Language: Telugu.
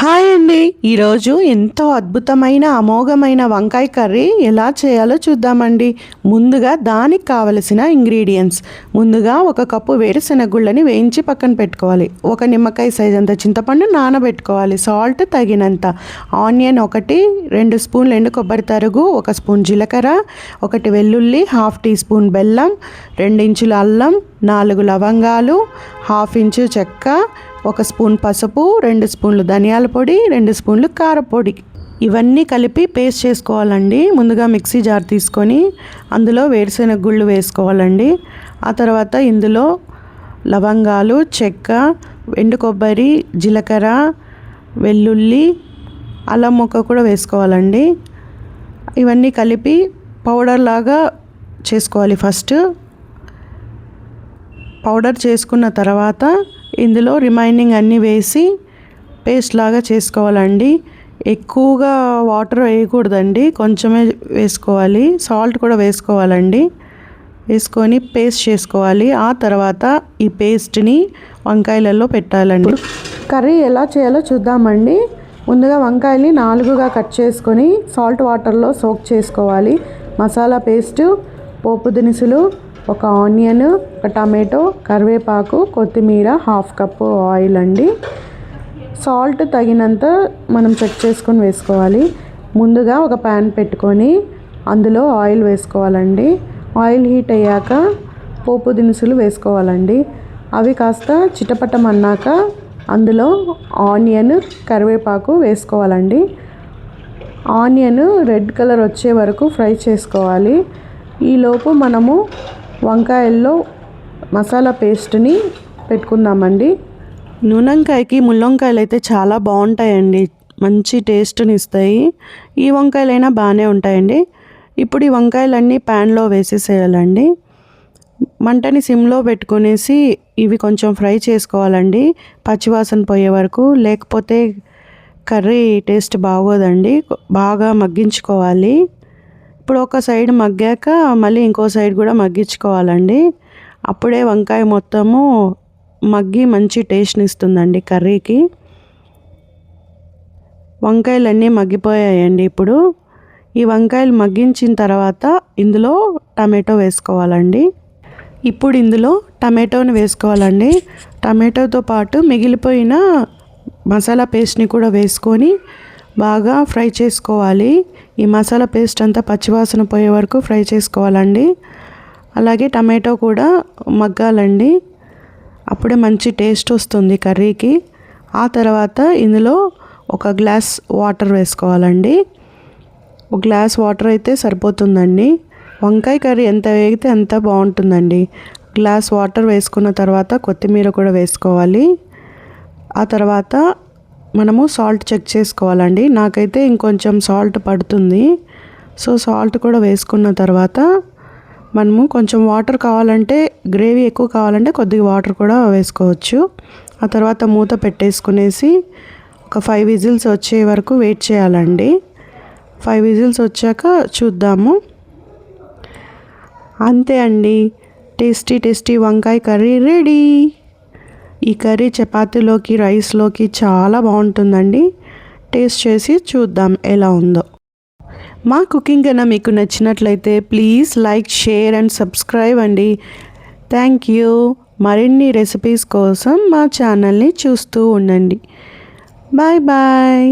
హాయ్ అండి. ఈరోజు ఎంతో అద్భుతమైన అమోఘమైన వంకాయ కర్రీ ఎలా చేయాలో చూద్దామండి. ముందుగా దానికి కావలసిన ఇంగ్రీడియంట్స్, ముందుగా 1 కప్పు వేరుశెనగ గుళ్ళని వేయించి పక్కన పెట్టుకోవాలి. 1 నిమ్మకాయ సైజ్ అంత చింతపండు నానబెట్టుకోవాలి. సాల్ట్ తగినంత, ఆనియన్ 1, 2 స్పూన్లు ఎండు కొబ్బరి తరుగు, 1 స్పూన్ జీలకర్ర, 1 వెల్లుల్లి, 1/2 టీ స్పూన్ బెల్లం, 2 ఇంచుల అల్లం, 4 లవంగాలు, 1/2 ఇంచు చెక్క, 1 స్పూన్ పసుపు, 2 స్పూన్లు ధనియాల పొడి, 2 స్పూన్లు కారపొడి. ఇవన్నీ కలిపి పేస్ట్ చేసుకోవాలండి. ముందుగా మిక్సీ జార్ తీసుకొని అందులో వేరుశెనగ గుళ్ళు వేసుకోవాలండి. ఆ తర్వాత ఇందులో లవంగాలు, చెక్క, ఎండు కొబ్బరి, జీలకర్ర, వెల్లుల్లి, అల్లం ముక్క కూడా వేసుకోవాలండి. ఇవన్నీ కలిపి పౌడర్ లాగా చేసుకోవాలి. ఫస్ట్ పౌడర్ చేసుకున్న తర్వాత ఇందులో రిమైనింగ్ అన్నీ వేసి పేస్ట్ లాగా చేసుకోవాలండి. ఎక్కువగా వాటర్ వేయకూడదండి, కొంచెమే వేసుకోవాలి. సాల్ట్ కూడా వేసుకోవాలండి. వేసుకొని పేస్ట్ చేసుకోవాలి. ఆ తర్వాత ఈ పేస్ట్ని వంకాయలలో పెట్టాలండి. కర్రీ ఎలా చేయాలో చూద్దామండి. ముందుగా వంకాయని 4గా కట్ చేసుకొని సాల్ట్ వాటర్లో సోక్ చేసుకోవాలి. మసాలా పేస్టు, పోపు దినుసులు, 1 ఆనియన్, 1 టమాటో, కరివేపాకు, కొత్తిమీర, 1/2 కప్పు ఆయిల్ అండి. సాల్ట్ తగినంత మనం చెక్ చేసుకొని వేసుకోవాలి. ముందుగా ఒక ప్యాన్ పెట్టుకొని అందులో ఆయిల్ వేసుకోవాలండి. ఆయిల్ హీట్ అయ్యాక పోపు దినుసులు వేసుకోవాలండి. అవి కాస్త చిటపటమన్నాక అందులో ఆనియన్, కరివేపాకు వేసుకోవాలండి. ఆనియన్ రెడ్ కలర్ వచ్చే వరకు ఫ్రై చేసుకోవాలి. ఈలోపు మనము వంకాయల్లో మసాలా పేస్ట్ని పెట్టుకుందామండి. నూనెంకాయకి ముళ్ళొంకాయలు అయితే చాలా బాగుంటాయండి, మంచి టేస్ట్ని ఇస్తాయి. ఈ వంకాయలైనా బాగానే ఉంటాయండి. ఇప్పుడు ఈ వంకాయలన్నీ ప్యాన్లో వేసేసేయాలండి. మంటని సిమ్లో పెట్టుకునేసి ఇవి కొంచెం ఫ్రై చేసుకోవాలండి, పచ్చివాసన పోయే వరకు. లేకపోతే కర్రీ టేస్ట్ బాగోదండి. బాగా మగ్గించుకోవాలి. ఇప్పుడు ఒక సైడ్ మగ్గాక మళ్ళీ ఇంకో సైడ్ కూడా మగ్గించుకోవాలండి. అప్పుడే వంకాయ మొత్తము మగ్గి మంచి టేస్ట్ని ఇస్తుందండి కర్రీకి. వంకాయలన్నీ మగ్గిపోయాయండి. ఇప్పుడు ఈ వంకాయలు మగ్గించిన తర్వాత ఇందులో టమాటో వేసుకోవాలండి. ఇప్పుడు ఇందులో టమాటోని వేసుకోవాలండి. టమాటోతో పాటు మిగిలిపోయిన మసాలా పేస్ట్ని కూడా వేసుకొని బాగా ఫ్రై చేసుకోవాలి. ఈ మసాలా పేస్ట్ అంతా పచ్చివాసన పోయే వరకు ఫ్రై చేసుకోవాలండి. అలాగే టమాటో కూడా మగ్గాలండి, అప్పుడే మంచి టేస్ట్ వస్తుంది కర్రీకి. ఆ తర్వాత ఇందులో 1 గ్లాస్ వాటర్ వేసుకోవాలండి. 1 గ్లాస్ వాటర్ అయితే సరిపోతుందండి. వంకాయ కర్రీ ఎంత వేగితే అంత బాగుంటుందండి. గ్లాస్ వాటర్ వేసుకున్న తర్వాత కొత్తిమీర కూడా వేసుకోవాలి. ఆ తర్వాత మనము సాల్ట్ చెక్ చేసుకోవాలండి. నాకైతే ఇంకొంచెం సాల్ట్ పడుతుంది. సో సాల్ట్ కూడా వేసుకున్న తర్వాత మనము కొంచెం వాటర్ కావాలంటే, గ్రేవీ ఎక్కువ కావాలంటే కొద్దిగా వాటర్ కూడా వేసుకోవచ్చు. ఆ తర్వాత మూత పెట్టేసుకునేసి ఒక 5 విజిల్స్ వచ్చే వరకు వెయిట్ చేయాలండి. 5 విజిల్స్ వచ్చాక చూద్దాము. అంతే అండి, టేస్టీ వంకాయ కర్రీ రెడీ. ఈ కర్రీ చపాతీలోకి, రైస్లోకి చాలా బాగుంటుందండి. టేస్ట్ చేసి చూద్దాం ఎలా ఉందో. మా కుకింగ్ కన్నా మీకు నచ్చినట్లయితే please like, share and subscribe అండి. Thank you. మరిన్ని రెసిపీస్ కోసం మా ఛానల్ని చూస్తూ ఉండండి. Bye bye.